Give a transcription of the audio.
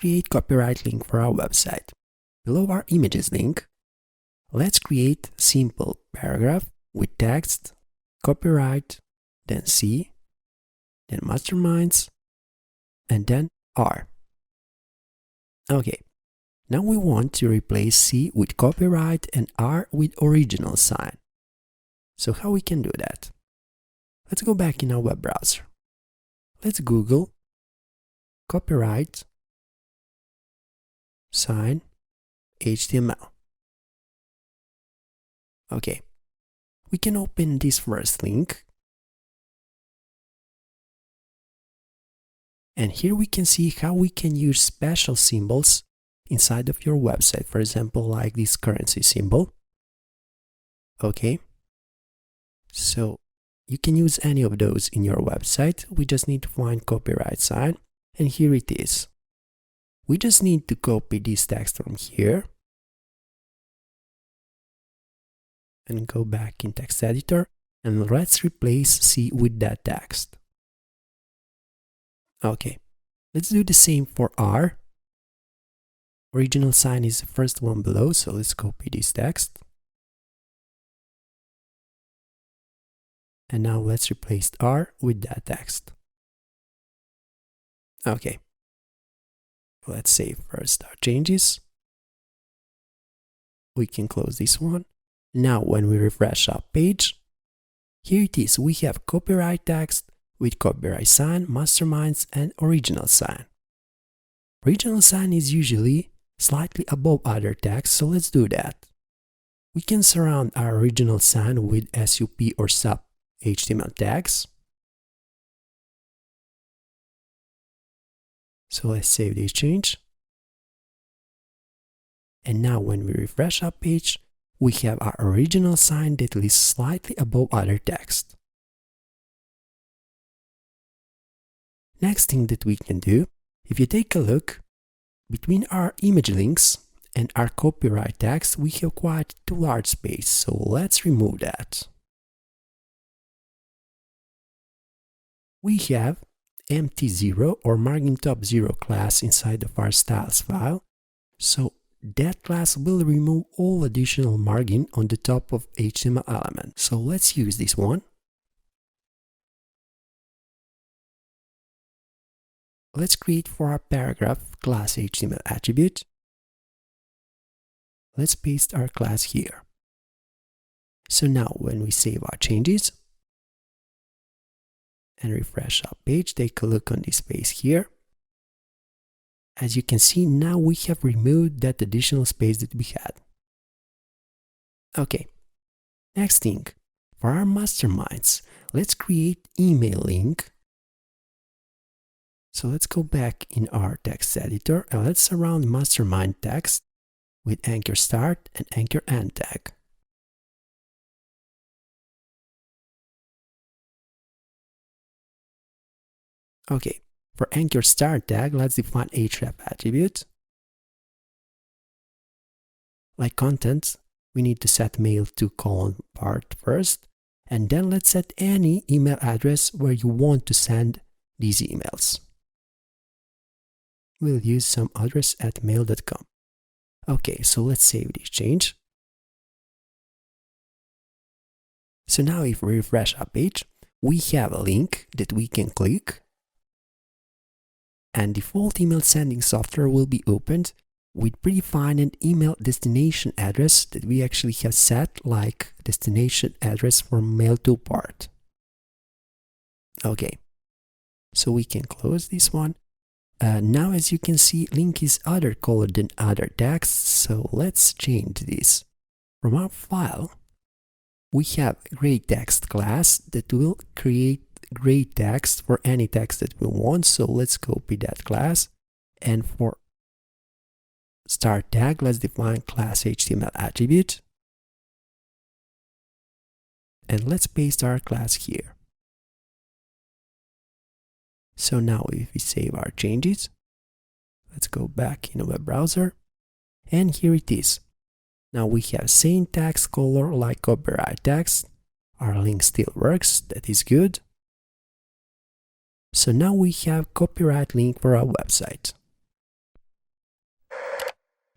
create copyright link for our website. Below our images link, let's create simple paragraph with text, copyright, then C, then masterminds, and then R. Okay, now we want to replace C with copyright and R with original sign. So how we can do that? Let's go back in our web browser. Let's Google copyright sign HTML. Okay, we can open this first link. And here we can see how we can use special symbols inside of your website. For example, like this currency symbol. Okay, so you can use any of those in your website. We just need to find copyright sign, and here it is. We just need to copy this text from here and go back in text editor, and let's replace C with that text. Okay, let's do the same for R. Original sign is the first one below, so let's copy this text. And now let's replace R with that text. Okay, let's save first our changes. We can close this one. Now when we refresh our page, here it is. We have copyright text with copyright sign, masterminds, and original sign. Original sign is usually slightly above other text, so let's do that. We can surround our original sign with SUP or SUP HTML tags. So let's save this change. And now when we refresh our page, we have our original sign that is slightly above other text. Next thing that we can do, if you take a look, between our image links and our copyright text, we have quite too large space, so let's remove that. We have empty 0 or margin top 0 class inside of our styles file, so that class will remove all additional margin on the top of HTML element. So let's use this one. Let's create for our paragraph class HTML attribute. Let's paste our class here. So now when we save our changes and refresh our page, take a look on this space here. As you can see, now we have removed that additional space that we had. Okay, next thing, for our masterminds, let's create email link. So let's go back in our text editor and let's surround mastermind text with anchor start and anchor end tag. Okay, for anchor start tag, let's define href attribute. Like content, we need to set mail to :part first, and then let's set any email address where you want to send these emails. We'll use some address at mail.com. Okay, so let's save this change. So now if we refresh our page, we have a link that we can click, and default email sending software will be opened with predefined email destination address that we actually have set, like destination address for mail to part. Okay, so we can close this one. Now as you can see, link is other color than other text, so let's change this. From our file, we have gray text class that will create gray text for any text that we want, so let's copy that class. And for start tag, let's define class HTML attribute. And let's paste our class here. So now if we save our changes, let's go back in a web browser, and here it is. Now we have same text color like copyright text. Our link still works, that is good. So now we have copyright link for our website.